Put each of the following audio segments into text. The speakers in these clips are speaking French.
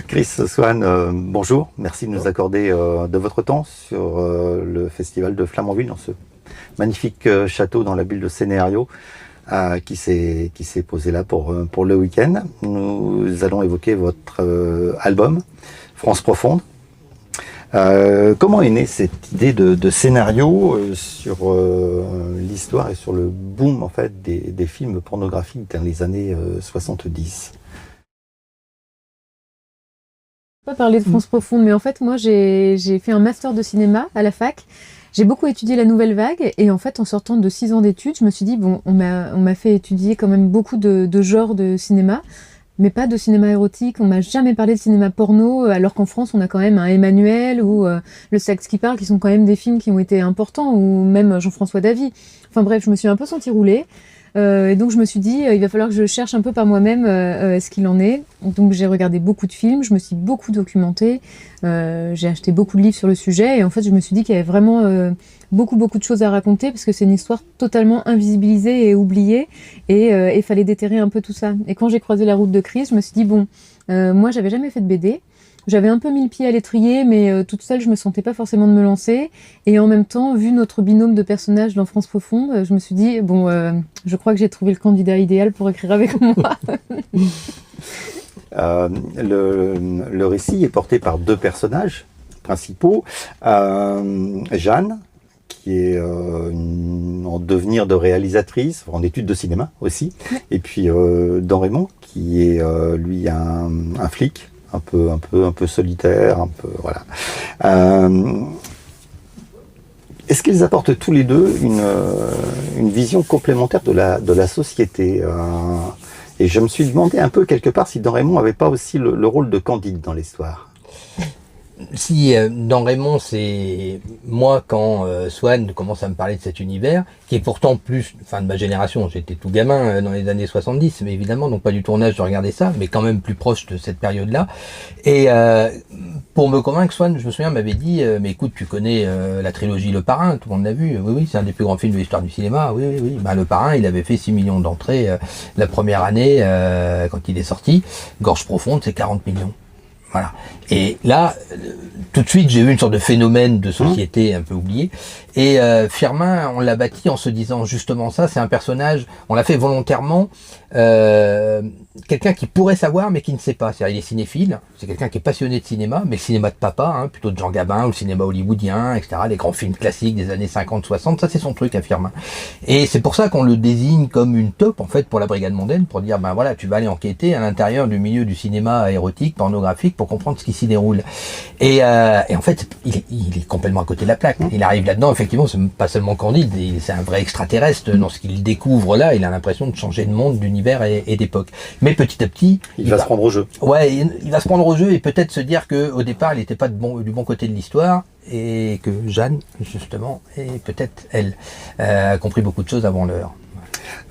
Chris Swan, bonjour, merci de nous accorder de votre temps sur le festival de Flamanville, dans ce magnifique château dans la ville de Scénario qui s'est posé là pour le week-end. Nous allons évoquer votre album, France Profonde. Comment est née cette idée de scénario sur l'histoire et sur le boom en fait des films pornographiques dans les années 70? Pas parler de France Profonde, mais en fait, moi, j'ai fait un master de cinéma à la fac. J'ai beaucoup étudié la nouvelle vague, et en fait, en sortant de 6 ans d'études, je me suis dit, bon, on m'a fait étudier quand même beaucoup de genres de cinéma, mais pas de cinéma érotique. On m'a jamais parlé de cinéma porno, alors qu'en France, on a quand même un Emmanuel ou Le Sexe qui parle, qui sont quand même des films qui ont été importants, ou même Jean-François Davy. Enfin bref, je me suis un peu sentie rouler. Et donc je me suis dit, il va falloir que je cherche un peu par moi-même ce qu'il en est. Donc j'ai regardé beaucoup de films, je me suis beaucoup documentée, j'ai acheté beaucoup de livres sur le sujet, et en fait je me suis dit qu'il y avait vraiment beaucoup de choses à raconter, parce que c'est une histoire totalement invisibilisée et oubliée, et il fallait déterrer un peu tout ça. Et quand j'ai croisé la route de Chris, je me suis dit, bon, moi j'avais jamais fait de BD, j'avais un peu mis le pied à l'étrier, mais toute seule, je me sentais pas forcément de me lancer. Et en même temps, vu notre binôme de personnages dans France Profonde, je me suis dit, bon, je crois que j'ai trouvé le candidat idéal pour écrire avec moi. Le récit est porté par 2 personnages principaux. Jeanne, qui est en devenir de réalisatrice, en études de cinéma aussi. Et puis Dan Raymond, qui est lui un flic. Un peu solitaire, un peu voilà. Est-ce qu'ils apportent tous les deux une vision complémentaire de la société et je me suis demandé un peu quelque part si Dan Raymond n'avait pas aussi le rôle de Candide dans l'histoire. Si dans Raymond, c'est moi quand Swan commence à me parler de cet univers, qui est pourtant plus, enfin de ma génération, j'étais tout gamin dans les années 70, mais évidemment, donc pas du tournage de regarder ça, mais quand même plus proche de cette période-là. Et pour me convaincre, Swan, je me souviens, m'avait dit, mais écoute, tu connais la trilogie Le Parrain, tout le monde l'a vu, oui, c'est un des plus grands films de l'histoire du cinéma, oui. Ben, Le Parrain, il avait fait 6 millions d'entrées la première année quand il est sorti. Gorge Profonde, c'est 40 millions. Voilà. Et là, tout de suite, j'ai eu une sorte de phénomène de société un peu oublié. Et Firmin, on l'a bâti en se disant justement ça, c'est un personnage, on l'a fait volontairement, quelqu'un qui pourrait savoir mais qui ne sait pas. C'est-à-dire il est cinéphile, c'est quelqu'un qui est passionné de cinéma, mais le cinéma de papa, plutôt de Jean Gabin, ou le cinéma hollywoodien, etc., les grands films classiques des années 50-60, ça c'est son truc à Firmin. Et c'est pour ça qu'on le désigne comme une taupe, en fait, pour la Brigade Mondaine, pour dire, ben voilà, tu vas aller enquêter à l'intérieur du milieu du cinéma érotique, pornographique, pour comprendre ce qui s'y déroule. Et en fait, il est complètement à côté de la plaque. Il arrive là-dedans, effectivement, c'est pas seulement Candide, c'est un vrai extraterrestre. Dans ce qu'il découvre là, il a l'impression de changer de monde, d'univers et d'époque. Mais petit à petit, il va se prendre au jeu. Ouais, il va se prendre au jeu et peut-être se dire que au départ, il n'était pas du bon côté de l'histoire, et que Jeanne, justement, et peut-être elle, a compris beaucoup de choses avant l'heure.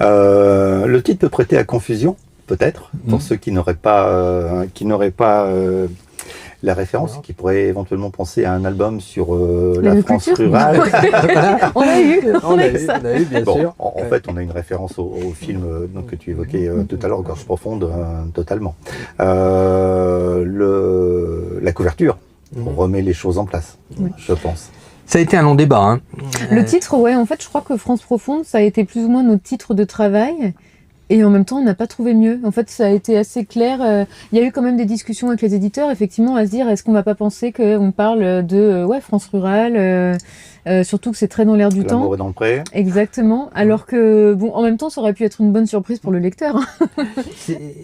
Le titre peut prêter à confusion, peut-être, pour ceux qui n'auraient pas la référence, qui pourrait éventuellement penser à un album sur la France rurale. On a eu ça. On a eu, bien sûr. En fait, on a une référence au film donc, que tu évoquais tout à l'heure, Gorge Profonde, totalement. La couverture, on remet les choses en place, je pense. Ça a été un long débat. Hein. Le titre, ouais, en fait, je crois que France Profonde, ça a été plus ou moins notre titre de travail. Et en même temps, on n'a pas trouvé mieux. En fait, ça a été assez clair. Il y a eu quand même des discussions avec les éditeurs, effectivement, à se dire, est-ce qu'on va pas penser qu'on parle de France rurale, surtout que c'est très dans l'air du temps. L'amour est dans le pré. Exactement. Alors que, bon, en même temps, ça aurait pu être une bonne surprise pour le lecteur.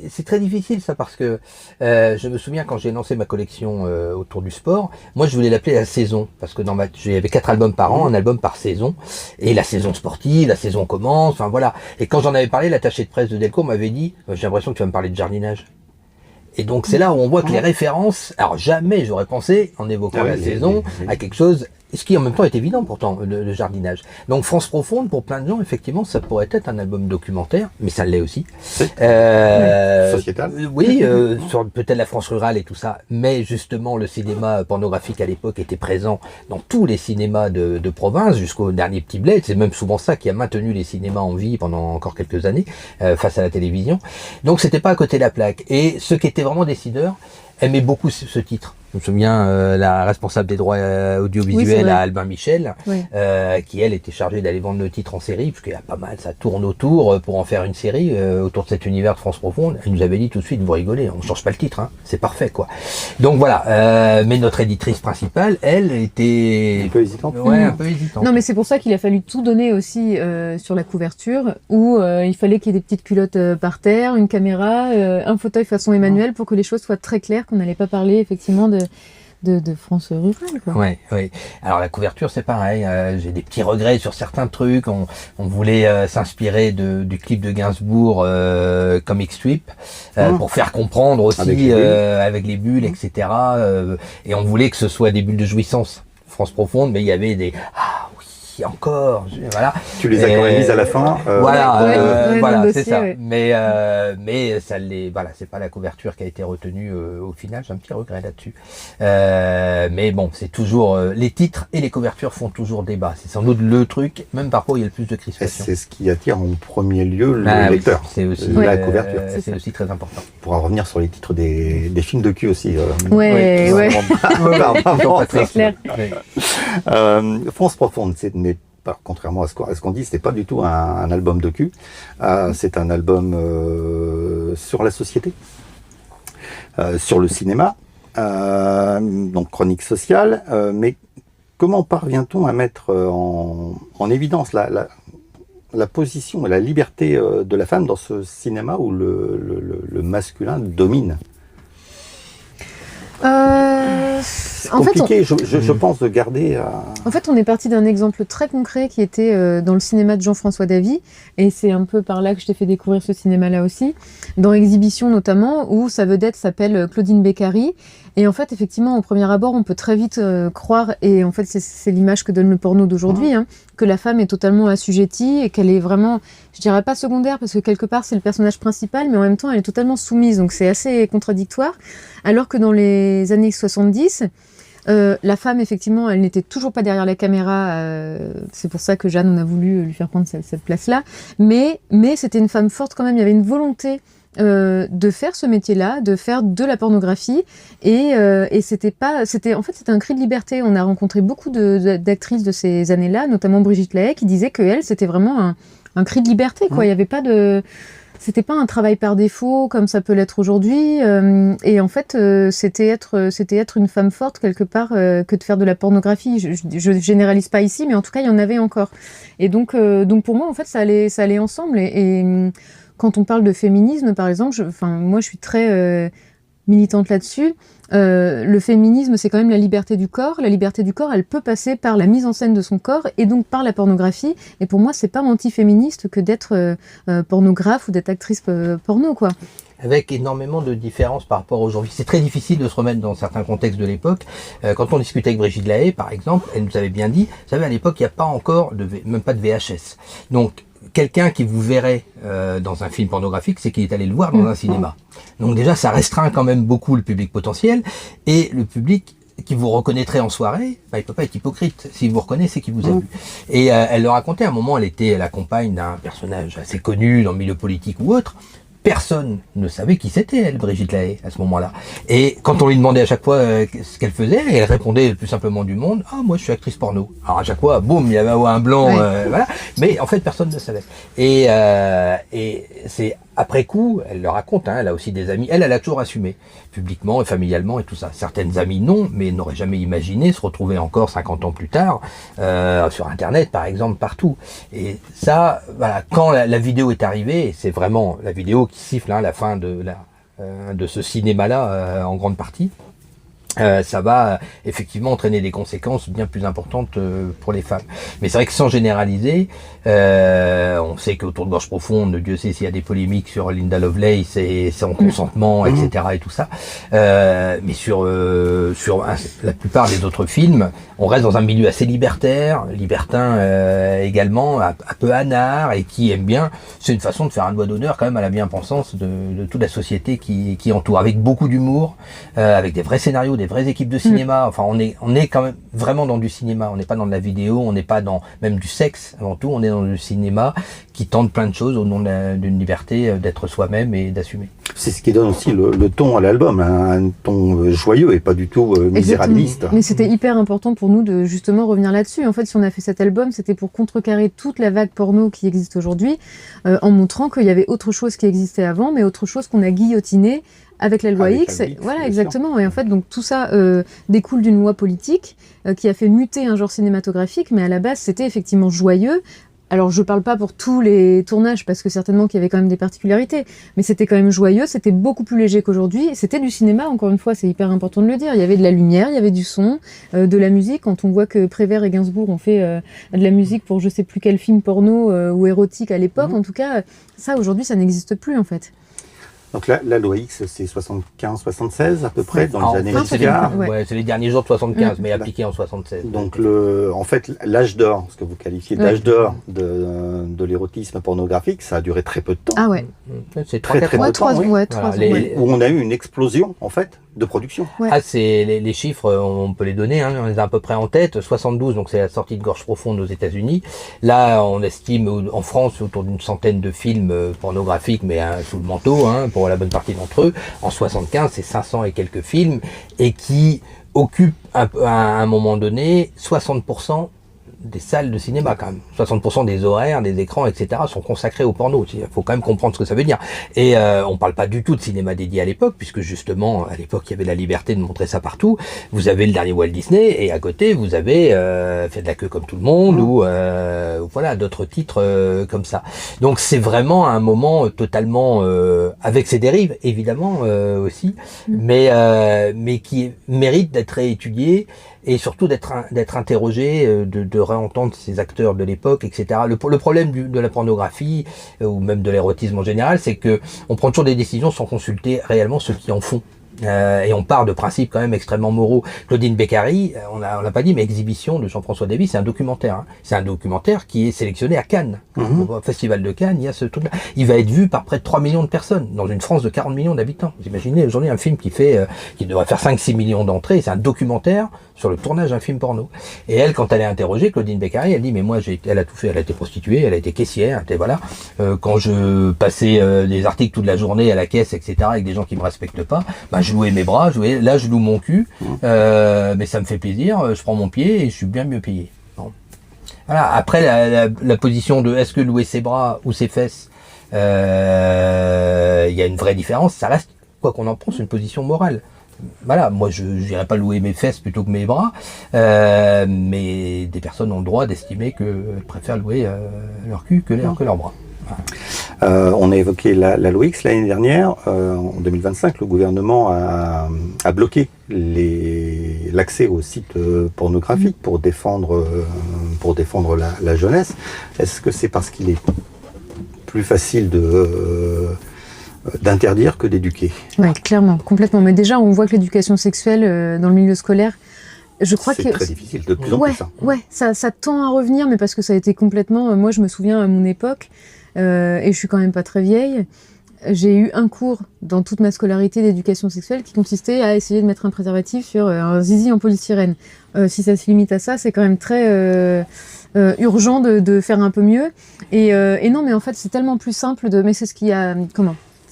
C'est très difficile, ça, parce que je me souviens quand j'ai lancé ma collection autour du sport, moi, je voulais l'appeler la saison, parce que j'avais 4 albums par an, un album par saison, et la saison sportive, la saison commence, enfin voilà. Et quand j'en avais parlé, l'attaché de presse de Delcourt m'avait dit, j'ai l'impression que tu vas me parler de jardinage. Et donc c'est là où on voit que les références, alors jamais j'aurais pensé, en évoquant la saison, à quelque chose ce qui en même temps est évident pourtant, le jardinage. Donc France Profonde, pour plein de gens, effectivement, ça pourrait être un album documentaire, mais ça l'est aussi. Sociétal. Oui, sur peut-être la France rurale et tout ça, mais justement le cinéma pornographique à l'époque était présent dans tous les cinémas de province, jusqu'au dernier petit bled. C'est même souvent ça qui a maintenu les cinémas en vie pendant encore quelques années, face à la télévision. Donc c'était pas à côté de la plaque. Et ceux qui étaient vraiment décideurs aimaient beaucoup ce titre. Je me souviens, la responsable des droits audiovisuels à Albin Michel, qui elle était chargée d'aller vendre le titre en série, parce qu'il y a pas mal, ça tourne autour pour en faire une série autour de cet univers de France Profonde. Elle nous avait dit tout de suite, vous rigolez, on change pas le titre, hein, c'est parfait quoi. Donc voilà, mais notre éditrice principale, elle était un peu hésitante. Ouais, un peu hésitante. Non, mais c'est pour ça qu'il a fallu tout donner aussi sur la couverture, où il fallait qu'il y ait des petites culottes par terre, une caméra, un fauteuil façon Emmanuel, pour que les choses soient très claires, qu'on n'allait pas parler effectivement de France rurale, quoi. Ouais, oui. Alors la couverture, c'est pareil. J'ai des petits regrets sur certains trucs. On voulait s'inspirer du clip de Gainsbourg, Comic Strip, pour faire comprendre aussi avec les bulles, etc. Et on voulait que ce soit des bulles de jouissance. France Profonde, mais il y avait des encore, voilà. Tu les as quand même mises à la fin. Voilà, dossier, c'est ça. Ouais. Mais ça voilà, c'est pas la couverture qui a été retenue au final. J'ai un petit regret là-dessus. Mais bon, c'est toujours les titres et les couvertures font toujours débat. C'est sans doute le truc, même parfois il y a le plus de crispation. C'est ce qui attire en premier lieu le lecteur. Oui, c'est aussi la couverture. C'est aussi très important. On pourra revenir sur les titres des films de cul aussi. Ouais. C'est clair. France Profonde, n'est pas, contrairement à ce qu'on dit, c'était pas du tout un album de cul. C'est un album sur la société, sur le cinéma, donc chronique sociale. Mais comment parvient-on à mettre en évidence la position et la liberté de la femme dans ce cinéma où le masculin domine? C'est compliqué, je pense, de garder... En fait, on est parti d'un exemple très concret qui était dans le cinéma de Jean-François Davy, et c'est un peu par là que je t'ai fait découvrir ce cinéma-là aussi, dans Exhibition notamment, où sa vedette s'appelle Claudine Beccari, et en fait, effectivement, au premier abord, on peut très vite croire, et en fait, c'est l'image que donne le porno d'aujourd'hui, que la femme est totalement assujettie, et qu'elle est vraiment, je dirais pas secondaire, parce que quelque part, c'est le personnage principal, mais en même temps, elle est totalement soumise, donc c'est assez contradictoire, alors que dans les années 70, la femme, effectivement, elle n'était toujours pas derrière la caméra. C'est pour ça que Jeanne, on a voulu lui faire prendre cette place-là. Mais c'était une femme forte quand même. Il y avait une volonté de faire ce métier-là, de faire de la pornographie. Et c'était un cri de liberté. On a rencontré beaucoup d'actrices de ces années-là, notamment Brigitte Lahaie, qui disait que elle, c'était vraiment un cri de liberté, quoi. Il y avait pas de... C'était pas un travail par défaut comme ça peut l'être aujourd'hui, et en fait c'était être une femme forte quelque part que de faire de la pornographie. Je généralise pas ici, mais en tout cas il y en avait encore. Et donc pour moi en fait ça allait ensemble. Et quand on parle de féminisme par exemple, moi je suis très militante là-dessus. Le féminisme, c'est quand même la liberté du corps. La liberté du corps, elle peut passer par la mise en scène de son corps et donc par la pornographie. Et pour moi, c'est pas anti-féministe que d'être pornographe ou d'être actrice porno, quoi. Avec énormément de différences par rapport à aujourd'hui. C'est très difficile de se remettre dans certains contextes de l'époque. Quand on discutait avec Brigitte Lahaie, par exemple, elle nous avait bien dit, vous savez, à l'époque, il n'y a pas encore, même pas de VHS. Donc, quelqu'un qui vous verrait dans un film pornographique, c'est qu'il est allé le voir dans un cinéma. Donc déjà, ça restreint quand même beaucoup le public potentiel, et le public qui vous reconnaîtrait en soirée, il peut pas être hypocrite. S'il vous reconnaît, c'est qu'il vous a vu. Et elle le racontait, à un moment, elle était la compagne d'un personnage assez connu dans le milieu politique ou autre. Personne ne savait qui c'était, elle, Brigitte Lahaie, à ce moment-là. Et quand on lui demandait à chaque fois ce qu'elle faisait, elle répondait le plus simplement du monde, « Ah, moi, je suis actrice porno. » Alors, à chaque fois, boum, il y avait un blanc, voilà. Mais en fait, personne ne savait. Et c'est après coup, elle le raconte, elle a aussi des amis. Elle a toujours assumé, publiquement et familialement et tout ça. Certaines amies, non, mais n'auraient jamais imaginé se retrouver encore 50 ans plus tard, sur Internet, par exemple, partout. Et ça, voilà, quand la vidéo est arrivée, et c'est vraiment la vidéo qui siffle la fin de ce cinéma-là, en grande partie, ça va effectivement entraîner des conséquences bien plus importantes pour les femmes. Mais c'est vrai que sans généraliser, on sait qu'autour de Gorge Profonde, Dieu sait s'il y a des polémiques sur Linda Lovelace et son consentement, etc. et tout ça. Mais sur la plupart des autres films, on reste dans un milieu assez libertaire, libertin également, un peu anard, et qui aime bien. C'est une façon de faire un doigt d'honneur quand même à la bien-pensance de toute la société qui entoure, avec beaucoup d'humour, avec des vrais scénarios, des vraies équipes de cinéma. Enfin, on est quand même vraiment dans du cinéma. On n'est pas dans de la vidéo, on n'est pas dans même du sexe avant tout. On est dans du cinéma qui tente plein de choses au nom d'une liberté d'être soi-même et d'assumer. C'est ce qui donne aussi le ton à l'album, un ton joyeux et pas du tout misérabiliste. Mais c'était hyper important pour nous de justement revenir là-dessus. En fait, si on a fait cet album, c'était pour contrecarrer toute la vague porno qui existe aujourd'hui, en montrant qu'il y avait autre chose qui existait avant, mais autre chose qu'on a guillotiné avec la loi X. Voilà, exactement. Et en fait, donc tout ça découle d'une loi politique qui a fait muter un genre cinématographique, mais à la base, c'était effectivement joyeux. Alors, je parle pas pour tous les tournages, parce que certainement qu'il y avait quand même des particularités, mais c'était quand même joyeux, c'était beaucoup plus léger qu'aujourd'hui, et c'était du cinéma, encore une fois, c'est hyper important de le dire. Il y avait de la lumière, il y avait du son, de la musique. Quand on voit que Prévert et Gainsbourg ont fait de la musique pour je sais plus quel film porno ou érotique à l'époque, en tout cas, ça, aujourd'hui, ça n'existe plus, en fait. Donc la loi X, c'est 75-76 à peu près, dans les années Enfin, Giscard. Ouais, c'est les derniers jours de 75, mais appliqués en 76. Donc en fait, l'âge d'or, ce que vous qualifiez d'âge d'or de l'érotisme pornographique, ça a duré très peu de temps. Ah ouais. C'est Très, très peu de temps, oui. trois ans. Où on a eu une explosion, en fait, de production. Ouais. Ah, c'est les chiffres, on peut les donner, hein, on les a à peu près en tête. 72, donc c'est la sortie de Gorge Profonde aux États-Unis. Là, on estime en France autour d'une centaine de films pornographiques, mais sous le manteau, hein, pour la bonne partie d'entre eux. En 75, c'est 500 et quelques films, et qui occupent à un moment donné 60% des salles de cinéma quand même. 60% des horaires, des écrans, etc. sont consacrés au porno. Il faut quand même comprendre ce que ça veut dire. Et on parle pas du tout de cinéma dédié à l'époque, puisque justement, à l'époque, il y avait la liberté de montrer ça partout. Vous avez le dernier Walt Disney, et à côté, vous avez Fait de la queue comme tout le monde, ou voilà, d'autres titres comme ça. Donc c'est vraiment un moment totalement, avec ses dérives, évidemment, aussi, mais qui mérite d'être réétudié, et surtout d'être interrogé, de réentendre ces acteurs de l'époque, etc. Le problème de la pornographie, ou même de l'érotisme en général, c'est que on prend toujours des décisions sans consulter réellement ceux qui en font. Et on part de principes quand même extrêmement moraux. Claudine Beccari, on l'a pas dit, mais Exhibition de Jean-François Davy, c'est un documentaire. Hein. C'est un documentaire qui est sélectionné à Cannes. Au Festival de Cannes, il y a ce truc-là. Il va être vu par près de 3 millions de personnes, dans une France de 40 millions d'habitants. Vous imaginez aujourd'hui un film qui devrait faire 5-6 millions d'entrées, c'est un documentaire sur le tournage d'un film porno. Et elle, quand elle est interrogée, Claudine Beccari, elle dit, mais moi, elle a tout fait, elle a été prostituée, elle a été caissière, voilà. Quand je passais des articles toute la journée à la caisse, etc., avec des gens qui me respectent pas, je louais mes bras, là je loue mon cul, mais ça me fait plaisir, je prends mon pied et je suis bien mieux payé. Bon. Voilà. Après, la position de est-ce que louer ses bras ou ses fesses, il y a une vraie différence, ça reste, quoi qu'on en pense, une position morale. Voilà, moi je n'irais pas louer mes fesses plutôt que mes bras, mais des personnes ont le droit d'estimer qu'elles préfèrent louer leur cul que leur bras. On a évoqué la loi X l'année dernière. En 2025, le gouvernement a bloqué l'accès aux sites pornographiques pour défendre la jeunesse. Est-ce que c'est parce qu'il est plus facile d'interdire que d'éduquer? Oui, clairement, complètement. Mais déjà, on voit que l'éducation sexuelle dans le milieu scolaire, je crois que c'est très difficile, de plus en plus. Ouais, ça tend à revenir, mais parce que ça a été complètement... Moi, je me souviens à mon époque, et je suis quand même pas très vieille, j'ai eu un cours dans toute ma scolarité d'éducation sexuelle qui consistait à essayer de mettre un préservatif sur un zizi en polystyrène. Si ça se limite à ça, c'est quand même très urgent de faire un peu mieux. Et non, mais en fait, c'est tellement plus simple mais c'est ce qu'il y a...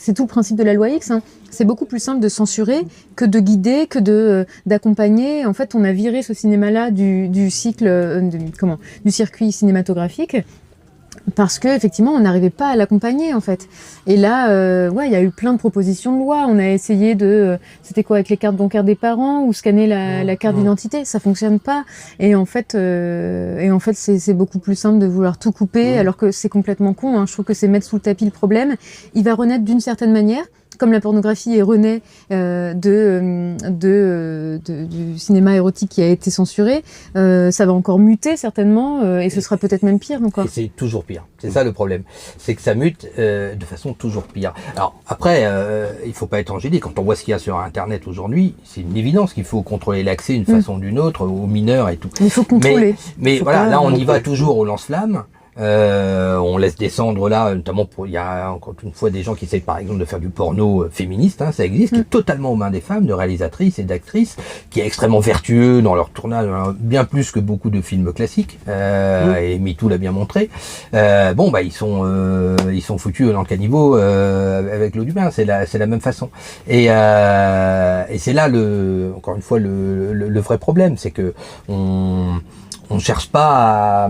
C'est tout le principe de la loi X. Hein. C'est beaucoup plus simple de censurer que de guider, que d'accompagner. En fait, on a viré ce cinéma-là du circuit cinématographique. Parce que effectivement, on n'arrivait pas à l'accompagner en fait. Et là, il y a eu plein de propositions de loi. On a essayé c'était quoi, avec les cartes bancaires des parents ou scanner la carte d'identité. Ça fonctionne pas. Et en fait, c'est beaucoup plus simple de vouloir tout couper, alors que c'est complètement con. Hein. Je trouve que c'est mettre sous le tapis le problème. Il va renaître d'une certaine manière. comme la pornographie est renaît du cinéma érotique qui a été censuré, ça va encore muter certainement, et ce sera peut-être même pire encore. Et c'est toujours pire. C'est ça le problème. C'est que ça mute de façon toujours pire. Alors après, il faut pas être angélique. Quand on voit ce qu'il y a sur Internet aujourd'hui, c'est une évidence qu'il faut contrôler l'accès d'une façon ou d'une autre aux mineurs et tout. Il faut contrôler. Mais voilà, là on y va toujours au lance-flamme. On laisse descendre là, notamment il y a encore une fois des gens qui essayent par exemple de faire du porno féministe, hein, ça existe, qui est totalement aux mains des femmes, de réalisatrices et d'actrices, qui est extrêmement vertueux dans leur tournage, bien plus que beaucoup de films classiques, et MeToo l'a bien montré. Ils sont foutus dans le caniveau avec l'eau du bain, c'est la même façon. Et c'est là encore une fois le vrai problème, c'est que on cherche pas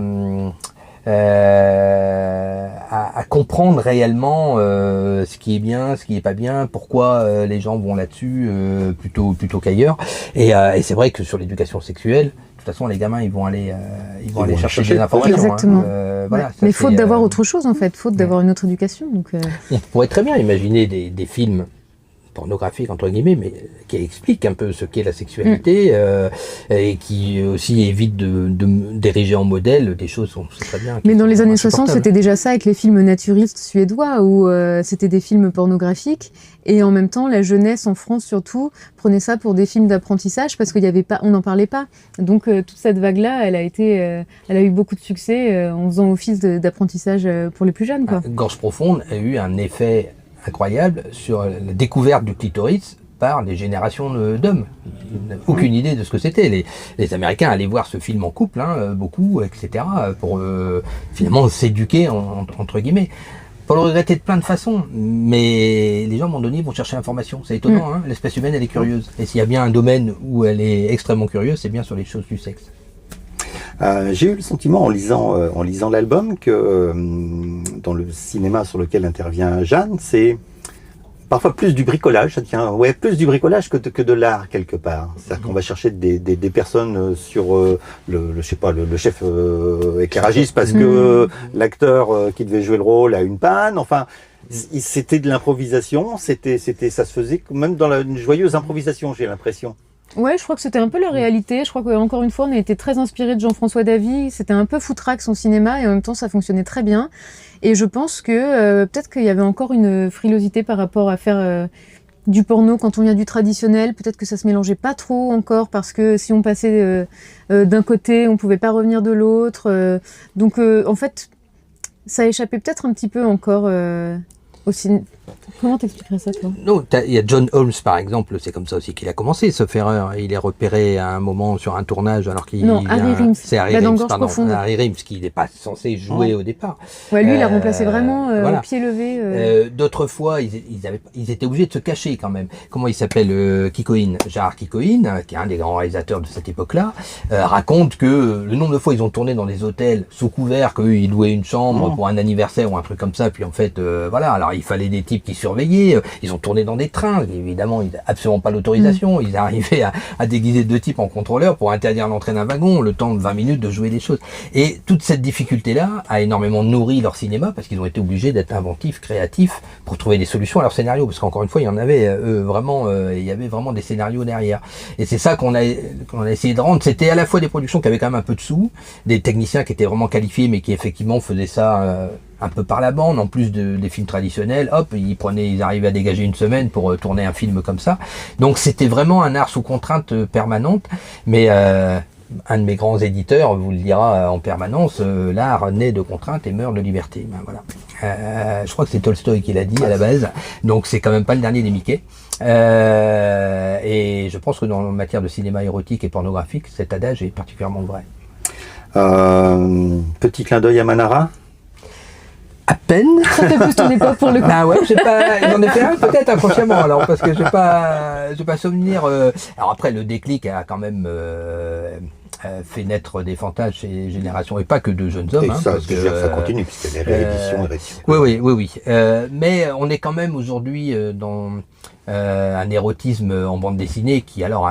à comprendre réellement ce qui est bien, ce qui est pas bien, pourquoi les gens vont là-dessus plutôt qu'ailleurs. Et c'est vrai que sur l'éducation sexuelle, de toute façon, les gamins, ils vont aller chercher des informations. Exactement. Voilà, mais faute d'avoir autre chose en fait, faute d'avoir une autre éducation. Donc, on pourrait très bien imaginer des films pornographique entre guillemets, mais qui explique un peu ce qu'est la sexualité et qui aussi évite de d'ériger en modèle des choses on sait très bien. Mais dans les années 60, c'était déjà ça avec les films naturistes suédois où c'était des films pornographiques et en même temps la jeunesse en France surtout prenait ça pour des films d'apprentissage parce qu'il y avait pas, on n'en parlait pas. Donc toute cette vague-là, elle a eu beaucoup de succès en faisant office d'apprentissage pour les plus jeunes, quoi. Gorge profonde a eu un effet incroyable sur la découverte du clitoris par des générations d'hommes. Ils n'avaient aucune idée de ce que c'était. Les Américains allaient voir ce film en couple, beaucoup, etc., pour finalement s'éduquer, entre guillemets. Pour le regretter de plein de façons, mais les gens, à un moment donné, vont chercher l'information. C'est étonnant, hein. L'espèce humaine, elle est curieuse. Et s'il y a bien un domaine où elle est extrêmement curieuse, c'est bien sur les choses du sexe. J'ai eu le sentiment en lisant l'album que dans le cinéma sur lequel intervient Jeanne, c'est parfois plus du bricolage, plus du bricolage que de l'art quelque part. C'est-à-dire qu'on va chercher des personnes sur le chef éclairagiste parce que l'acteur qui devait jouer le rôle a une panne. Enfin, c'était de l'improvisation, ça se faisait même dans une joyeuse improvisation, j'ai l'impression. Ouais, je crois que c'était un peu la réalité. Je crois qu'encore une fois, on a été très inspiré de Jean-François Davy. C'était un peu foutraque son cinéma et en même temps, ça fonctionnait très bien. Et je pense que peut-être qu'il y avait encore une frilosité par rapport à faire du porno quand on vient du traditionnel. Peut-être que ça se mélangeait pas trop encore parce que si on passait d'un côté, on pouvait pas revenir de l'autre. Donc, en fait, ça échappait peut-être un petit peu encore au cinéma. Comment t'expliquerais ça, toi? Non, il y a John Holmes, par exemple, c'est comme ça aussi qu'il a commencé, sauf erreur. Il est repéré à un moment sur un tournage alors qu'il... Non, Harry Rims. C'est Harry Rims, pardon. Harry Rims, qui n'est pas censé jouer au départ. Ouais, lui, il a remplacé vraiment au pied levé. D'autres fois, ils étaient obligés de se cacher quand même. Comment il s'appelle Kikoïn, Gérard Kikoïn, qui est un des grands réalisateurs de cette époque-là, raconte que le nombre de fois ils ont tourné dans des hôtels sous couvert, qu'eux, ils louaient une chambre pour un anniversaire ou un truc comme ça, puis en fait, alors il fallait des types qui surveillaient, ils ont tourné dans des trains, évidemment, ils n'avaient absolument pas l'autorisation, ils arrivaient à déguiser deux types en contrôleur pour interdire l'entrée d'un wagon, le temps de 20 minutes de jouer des choses. Et toute cette difficulté-là a énormément nourri leur cinéma, parce qu'ils ont été obligés d'être inventifs, créatifs, pour trouver des solutions à leur scénario, parce qu'encore une fois, il y en avait il y avait vraiment des scénarios derrière. Et c'est ça qu'on a essayé de rendre. C'était à la fois des productions qui avaient quand même un peu de sous, des techniciens qui étaient vraiment qualifiés, mais qui effectivement faisaient ça un peu par la bande, en plus des films traditionnels, hop, ils arrivaient à dégager une semaine pour tourner un film comme ça. Donc c'était vraiment un art sous contrainte permanente, mais un de mes grands éditeurs vous le dira en permanence, l'art naît de contrainte et meurt de liberté. Ben voilà. Je crois que c'est Tolstoï qui l'a dit à la base, donc c'est quand même pas le dernier des Mickey. Et je pense que dans la matière de cinéma érotique et pornographique, cet adage est particulièrement vrai. Petit clin d'œil à Manara. À peine. Ça fait plus ton époque pour le coup. Ah ouais, j'en ai fait un peut-être inconsciemment alors parce que j'ai pas souvenir. Alors après le déclic a quand même fait naître des fantasmes chez Génération et pas que de jeunes hommes. Et ça, parce que ça continue puisque les rééditions. Oui. Mais on est quand même aujourd'hui dans un érotisme en bande dessinée qui alors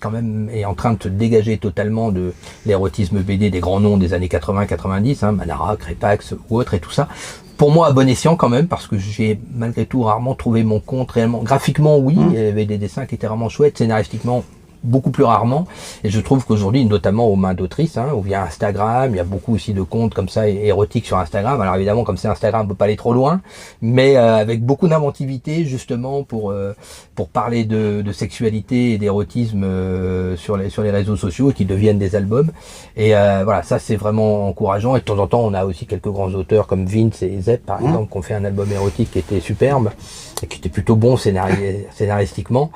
quand même est en train de se dégager totalement de l'érotisme BD des grands noms des années 80-90, Manara, Crépax ou autres et tout ça, pour moi à bon escient quand même, parce que j'ai malgré tout rarement trouvé mon compte réellement. Graphiquement, oui, il y avait des dessins qui étaient vraiment chouettes, scénaristiquement, beaucoup plus rarement, et je trouve qu'aujourd'hui, notamment aux mains d'autrices, ou via Instagram, il y a beaucoup aussi de comptes comme ça érotiques sur Instagram. Alors évidemment, comme c'est Instagram, on peut pas aller trop loin, mais avec beaucoup d'inventivité justement pour parler de sexualité et d'érotisme sur les réseaux sociaux et qui deviennent des albums. Et voilà, ça c'est vraiment encourageant. Et de temps en temps, on a aussi quelques grands auteurs comme Vince et Zep par exemple, qui ont fait un album érotique qui était superbe et qui était plutôt bon scénaristiquement.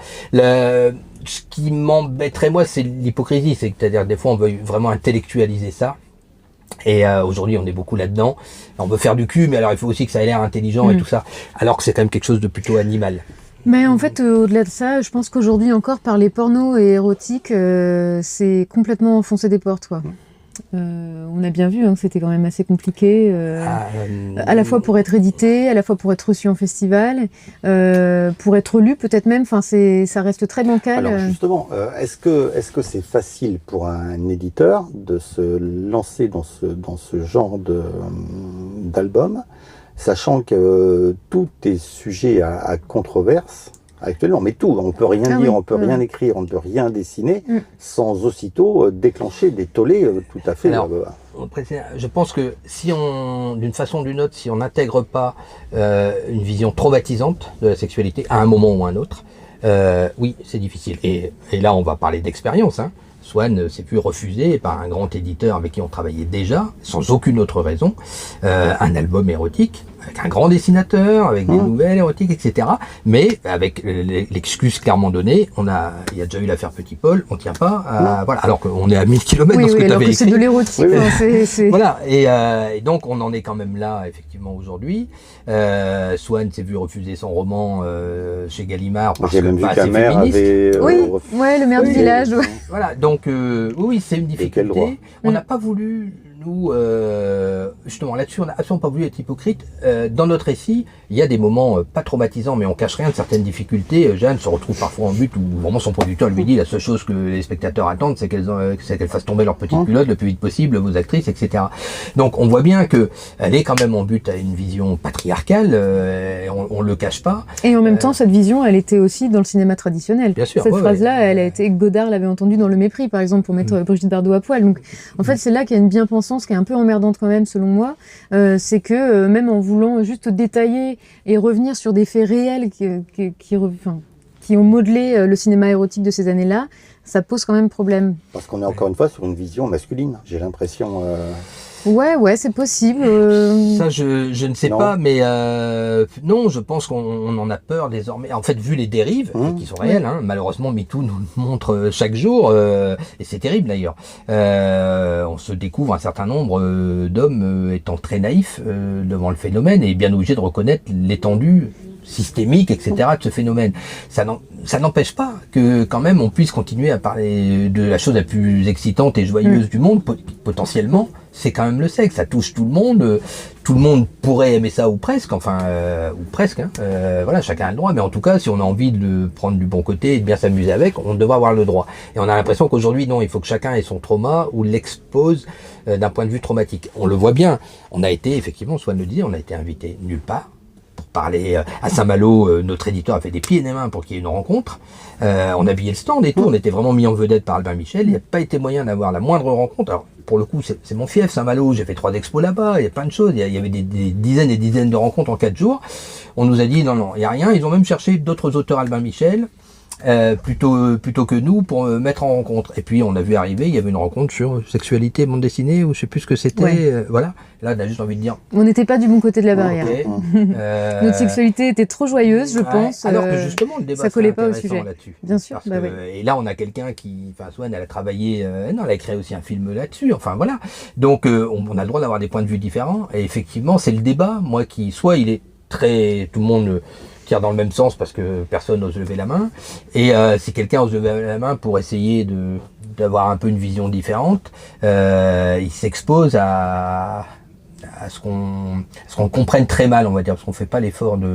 Ce qui m'embêterait moi, c'est l'hypocrisie, c'est-à-dire que des fois on veut vraiment intellectualiser ça. Et aujourd'hui, on est beaucoup là-dedans. On veut faire du cul, mais alors il faut aussi que ça ait l'air intelligent et tout ça, alors que c'est quand même quelque chose de plutôt animal. Mais en fait, au-delà de ça, je pense qu'aujourd'hui encore, parler porno et érotique, c'est complètement enfoncer des portes, quoi. On a bien vu que c'était quand même assez compliqué, à la fois pour être édité, à la fois pour être reçu en festival, pour être lu peut-être même. Enfin, ça reste très bancal. Alors justement, est-ce que c'est facile pour un éditeur de se lancer dans ce genre d'album, sachant que tout est sujet à controverse actuellement, mais tout, on peut rien dire, on peut rien écrire, on ne peut rien dessiner sans aussitôt déclencher des tollés tout à fait. Alors, je pense que si d'une façon ou d'une autre, si on n'intègre pas une vision traumatisante de la sexualité à un moment ou à un autre, oui, c'est difficile. Et là, on va parler d'expérience. Swan s'est vu refuser par un grand éditeur avec qui on travaillait déjà, sans aucune autre raison, un album érotique, avec un grand dessinateur, avec des nouvelles érotiques, etc. Mais avec l'excuse clairement donnée, il y a déjà eu l'affaire Petit Paul, on tient pas, voilà, alors qu'on est à 1000 km dans ce que tu avais écrit. C'est de l'érotique. Voilà, et donc on en est quand même là, effectivement, aujourd'hui. Swan s'est vu refuser son roman chez Gallimard parce que pas assez féministe. Le maire du village. Voilà, donc oui, c'est une difficulté. On n'a pas voulu, nous, justement là-dessus, on n'a absolument pas voulu être hypocrite. Dans notre récit, il y a des moments pas traumatisants, mais on cache rien de certaines difficultés. Jeanne se retrouve parfois en but où vraiment son producteur lui dit la seule chose que les spectateurs attendent, c'est qu'elles fassent tomber leur petite culotte le plus vite possible, vos actrices, etc. Donc on voit bien que elle est quand même en but à une vision patriarcale, on le cache pas. Et en même temps, cette vision, elle était aussi dans le cinéma traditionnel. Bien sûr, cette phrase-là, elle a été, Godard l'avait entendue dans Le Mépris, par exemple, pour mettre Brigitte Bardot à poil. Donc en fait, c'est là qu'il y a une bien-pensance qui est un peu emmerdante quand même, selon moi. C'est que même en voulant juste détailler et revenir sur des faits réels qui ont modelé le cinéma érotique de ces années-là, ça pose quand même problème. Parce qu'on est encore une fois sur une vision masculine, j'ai l'impression. Ouais, c'est possible. Ça, je ne sais pas, mais non, je pense qu'on en a peur désormais. En fait, vu les dérives, qui sont réelles, malheureusement, MeToo nous le montre chaque jour, et c'est terrible d'ailleurs. On se découvre un certain nombre d'hommes étant très naïfs devant le phénomène et bien obligés de reconnaître l'étendue systémique, etc. de ce phénomène. Ça n'empêche pas que quand même on puisse continuer à parler de la chose la plus excitante et joyeuse du monde, potentiellement, c'est quand même le sexe, ça touche tout le monde pourrait aimer ça ou presque, voilà, chacun a le droit, mais en tout cas, si on a envie de le prendre du bon côté et de bien s'amuser avec, on devrait avoir le droit. Et on a l'impression qu'aujourd'hui, non, il faut que chacun ait son trauma ou l'expose d'un point de vue traumatique. On le voit bien, on a été, effectivement, Swan le dit, on a été invité nulle part, parler à Saint-Malo, notre éditeur a fait des pieds et des mains pour qu'il y ait une rencontre. On a habillé le stand et tout, on était vraiment mis en vedette par Albin Michel. Il n'y a pas été moyen d'avoir la moindre rencontre. Alors, pour le coup, c'est mon fief, Saint-Malo, j'ai fait 3 expos là-bas, il y a plein de choses, il y avait des dizaines et dizaines de rencontres en 4 jours. On nous a dit non, il n'y a rien. Ils ont même cherché d'autres auteurs Albin Michel, plutôt que nous, pour mettre en rencontre. Et puis on a vu arriver, il y avait une rencontre sur sexualité, bande dessinée, ou je sais plus ce que c'était. Voilà. Là, on a juste envie de dire. On n'était pas du bon côté de la barrière. Okay. Notre sexualité était trop joyeuse, je pense. Alors que justement, le débat ça collait pas au sujet. Là-dessus. Bien sûr. Et là, on a quelqu'un qui, Swan, elle a travaillé, elle a créé aussi un film là-dessus. Enfin voilà. Donc, on a le droit d'avoir des points de vue différents. Et effectivement, c'est le débat, moi, qui, soit il est très, tout le monde tire dans le même sens parce que personne n'ose lever la main. Et si quelqu'un ose lever la main pour essayer d'avoir un peu une vision différente, il s'expose à ce qu'on comprenne très mal, on va dire, parce qu'on fait pas l'effort de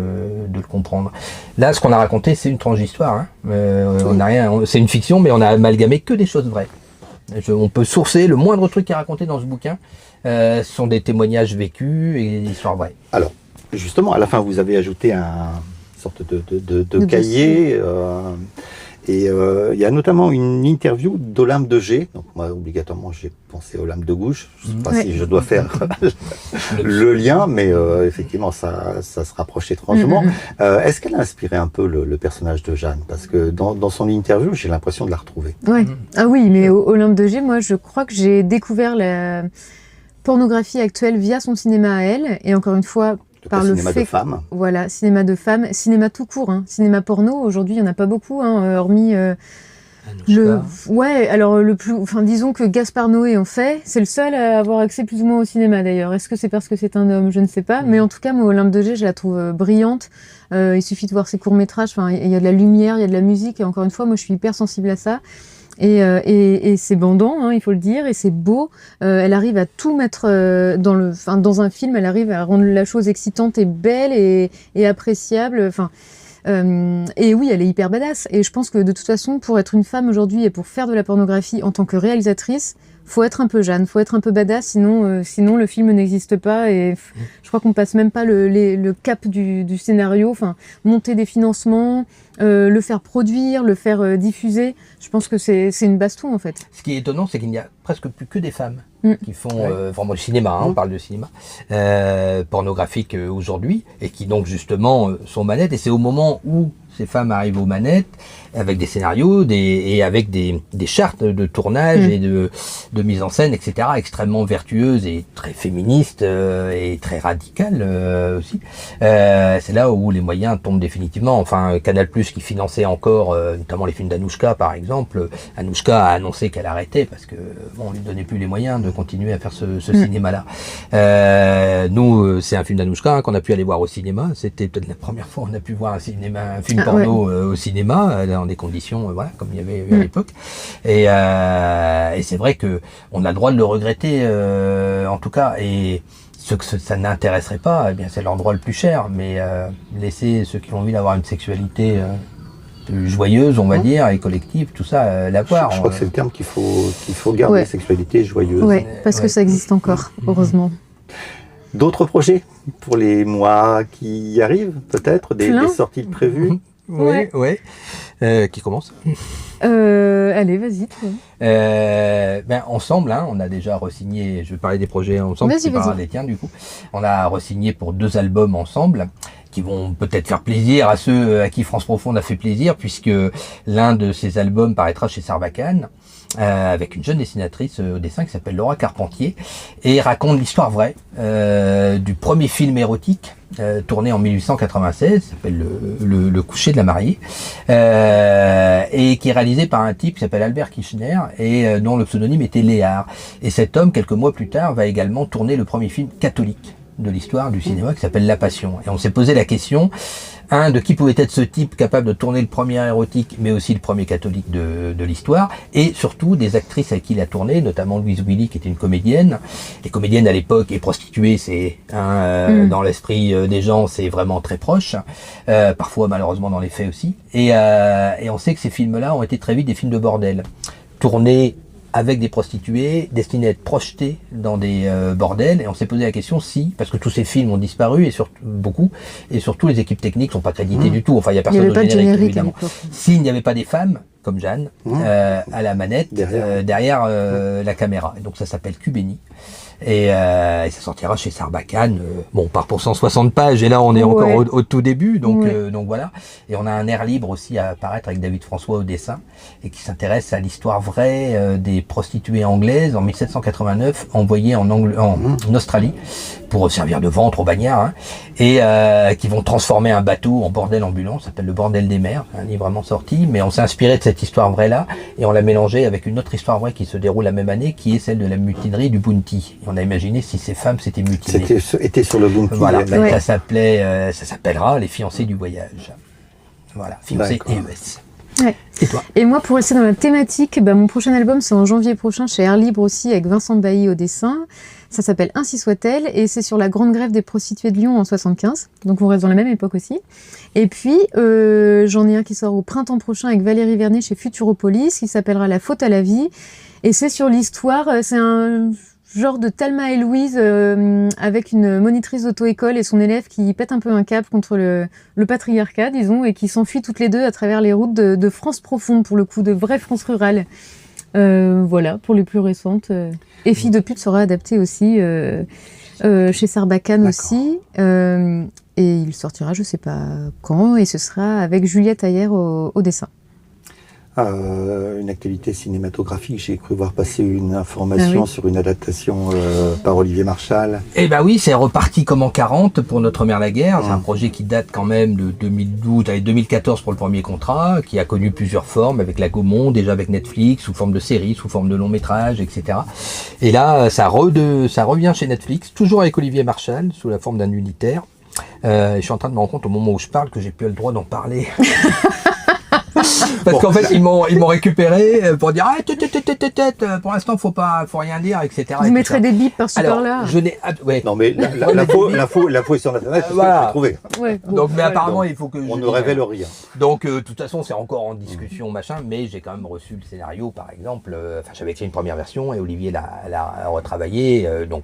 le comprendre. Là, ce qu'on a raconté, c'est une tranche d'histoire. On n'a rien, c'est une fiction, mais on a amalgamé que des choses vraies. On peut sourcer le moindre truc qui est raconté dans ce bouquin. Ce sont des témoignages vécus et des histoires vraies. Alors, justement, à la fin, vous avez ajouté une sorte de cahier. Et il y a notamment une interview d'Olympe de G. Donc moi, obligatoirement, j'ai pensé à Olympe de Gouges. Je ne sais pas si je dois faire le lien, mais effectivement, ça se rapproche étrangement. Est-ce qu'elle a inspiré un peu le personnage de Jeanne? Parce que dans son interview, j'ai l'impression de la retrouver. Ouais. Ah oui, mais Olympe de G, moi, je crois que j'ai découvert la pornographie actuelle via son cinéma à elle. Et encore une fois, par le cinéma fait, de femmes. Voilà, cinéma de femmes, cinéma tout court, hein. Cinéma porno, aujourd'hui, il n'y en a pas beaucoup, hein, hormis ouais, alors disons que Gaspard Noé en fait, c'est le seul à avoir accès plus ou moins au cinéma d'ailleurs. Est-ce que c'est parce que c'est un homme? Je ne sais pas, mais en tout cas, moi, Olympe de G, je la trouve brillante. Il suffit de voir ses courts-métrages, enfin, il y a de la lumière, il y a de la musique, et encore une fois, moi, je suis hyper sensible à ça. Et c'est bandant, hein, il faut le dire, et c'est beau. Elle arrive à tout mettre dans un film. Elle arrive à rendre la chose excitante et belle et appréciable. Enfin, et oui, elle est hyper badass. Et je pense que de toute façon, pour être une femme aujourd'hui et pour faire de la pornographie en tant que réalisatrice, faut être un peu Jeanne, faut être un peu badass, sinon le film n'existe pas. Et je crois qu'on passe même pas le cap du scénario. Enfin, monter des financements, le faire produire, le faire diffuser. Je pense que c'est une baston en fait. Ce qui est étonnant, c'est qu'il n'y a presque plus que des femmes qui font vraiment le cinéma, hein, on parle de cinéma pornographique aujourd'hui, et qui donc justement sont manettes. Et c'est au moment où ces femmes arrivent aux manettes avec des scénarios et avec des chartes de tournage et de mise en scène, etc., extrêmement vertueuses et très féministes et très radicales aussi. C'est là où les moyens tombent définitivement. Enfin, Canal+, qui finançait encore notamment les films d'Anouchka, par exemple. Anouchka a annoncé qu'elle arrêtait parce que bon, on lui donnait plus les moyens de continuer à faire ce cinéma-là. Nous, c'est un film d'Anouchka qu'on a pu aller voir au cinéma. C'était peut-être la première fois qu'on a pu voir un film porno au cinéma, dans des conditions voilà, comme il y avait eu à l'époque. Et c'est vrai que on a le droit de le regretter, en tout cas. Et ceux que ça n'intéresserait pas, eh bien c'est leur droit le plus cher. Mais laisser ceux qui ont envie d'avoir une sexualité plus joyeuse, on va dire, et collective, tout ça, l'avoir. Je crois que c'est le terme qu'il faut garder, sexualité joyeuse. Ouais, parce que ça existe encore, heureusement. D'autres projets pour les mois qui arrivent, peut-être, des sorties prévues? Oui. Qui commence? Allez, vas-y. Ensemble, hein, on a déjà re-signé, je vais parler des projets ensemble, tu parleras des tiens du coup. On a re-signé pour 2 albums ensemble, qui vont peut-être faire plaisir à ceux à qui France Profonde a fait plaisir, puisque l'un de ces albums paraîtra chez Sarbacane, avec une jeune dessinatrice au dessin qui s'appelle Laura Carpentier, et raconte l'histoire vraie du premier film érotique tourné en 1896, s'appelle le coucher de la mariée, et qui est réalisé par un type qui s'appelle Albert Kirchner et dont le pseudonyme était Léard. Et cet homme, quelques mois plus tard, va également tourner le premier film catholique de l'histoire du cinéma qui s'appelle La Passion. Et on s'est posé la question, de qui pouvait être ce type capable de tourner le premier érotique, mais aussi le premier catholique de l'histoire, et surtout des actrices avec qui il a tourné, notamment Louise Willy, qui était une comédienne. Les comédiennes à l'époque et prostituées, c'est dans l'esprit des gens, c'est vraiment très proche, parfois malheureusement dans les faits aussi. Et on sait que ces films-là ont été très vite des films de bordel, tournés avec des prostituées, destinés à être projetés dans des bordels, et on s'est posé la question si, parce que tous ces films ont disparu, et surtout beaucoup, et surtout les équipes techniques sont pas créditées du tout, enfin il y a personne au générique évidemment. S'il n'y avait pas des femmes, comme Jeanne, à la manette, derrière la caméra. Et donc ça s'appelle Cubéni. Et ça sortira chez Sarbacane. On part pour 160 pages et là on est encore au tout début, donc voilà. Et on a un air libre aussi à apparaître avec David François au dessin et qui s'intéresse à l'histoire vraie des prostituées anglaises en 1789 envoyées en Australie pour servir de ventre aux bagnards, et qui vont transformer un bateau en bordel ambulant. Ça s'appelle Le Bordel des Mers, un livre vraiment sorti, mais on s'est inspiré de cette histoire vraie là et on l'a mélangé avec une autre histoire vraie qui se déroule la même année, qui est celle de la mutinerie du Bounty. Et on a imaginé si ces femmes s'étaient mutinées. C'était sur le Bounty. Voilà, ça s'appellera Les Fiancés du Voyage. Voilà, Fiancés ES. Ouais. Et toi? Et moi, pour rester dans la thématique, mon prochain album, c'est en janvier prochain chez Air Libre aussi, avec Vincent Bailly au dessin. Ça s'appelle Ainsi soit-elle, et c'est sur la grande grève des prostituées de Lyon en 75. Donc on reste dans la même époque aussi. Et puis, j'en ai un qui sort au printemps prochain avec Valérie Vernet chez Futuropolis, qui s'appellera La faute à la vie. Et c'est sur l'histoire, c'est genre de Thelma et Louise avec une monitrice d'auto-école et son élève qui pète un peu un câble contre le patriarcat, disons, et qui s'enfuient toutes les deux à travers les routes de France profonde, pour le coup, de vraie France rurale. Voilà, pour les plus récentes. Et Filles de pute sera adapté aussi chez Sarbacane aussi. Et il sortira, je sais pas quand, et ce sera avec Juliette Ayer au dessin. Une actualité cinématographique, j'ai cru voir passer une information sur une adaptation par Olivier Marchal. Eh ben oui, c'est reparti comme en 40 pour Notre mère la guerre. C'est un projet qui date quand même de 2012, avec 2014 pour le premier contrat, qui a connu plusieurs formes, avec la Gaumont, déjà avec Netflix, sous forme de série, sous forme de long métrage, etc. Et là, ça revient chez Netflix, toujours avec Olivier Marchal, sous la forme d'un unitaire. Je suis en train de me rendre compte au moment où je parle que j'ai plus le droit d'en parler. Parce qu'en fait, ils m'ont récupéré pour dire pour l'instant, faut rien dire, etc. Vous mettrez des bips par-ci par-là. Je n'ai ouais. Non mais l'info est sur Internet, voilà. trouver. Ouais, bon. Donc, mais apparemment, il faut que on ne révèle rien. Donc, de toute façon, c'est encore en discussion, machin, mais j'ai quand même reçu le scénario, par exemple. Enfin, j'avais écrit une première version et Olivier l'a retravaillé. Donc,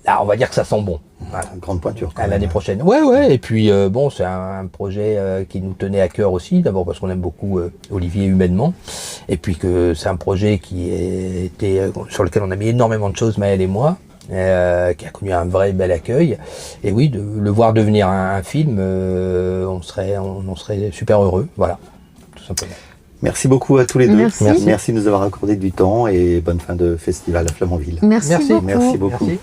là, on va dire que ça sent bon. Voilà. Une grande pointure. À l'année prochaine. Ouais. Et puis, bon, c'est un projet qui nous tenait à cœur aussi. D'abord parce qu'on aime beaucoup Olivier humainement. Et puis que c'est un projet sur lequel on a mis énormément de choses, Maëlle et moi. Qui a connu un vrai bel accueil. Et oui, de le voir devenir un film, on serait super heureux. Voilà, tout simplement. Merci beaucoup à tous les deux. Merci. Merci de nous avoir accordé du temps et bonne fin de festival à Flamanville. Merci beaucoup. Merci beaucoup. Merci.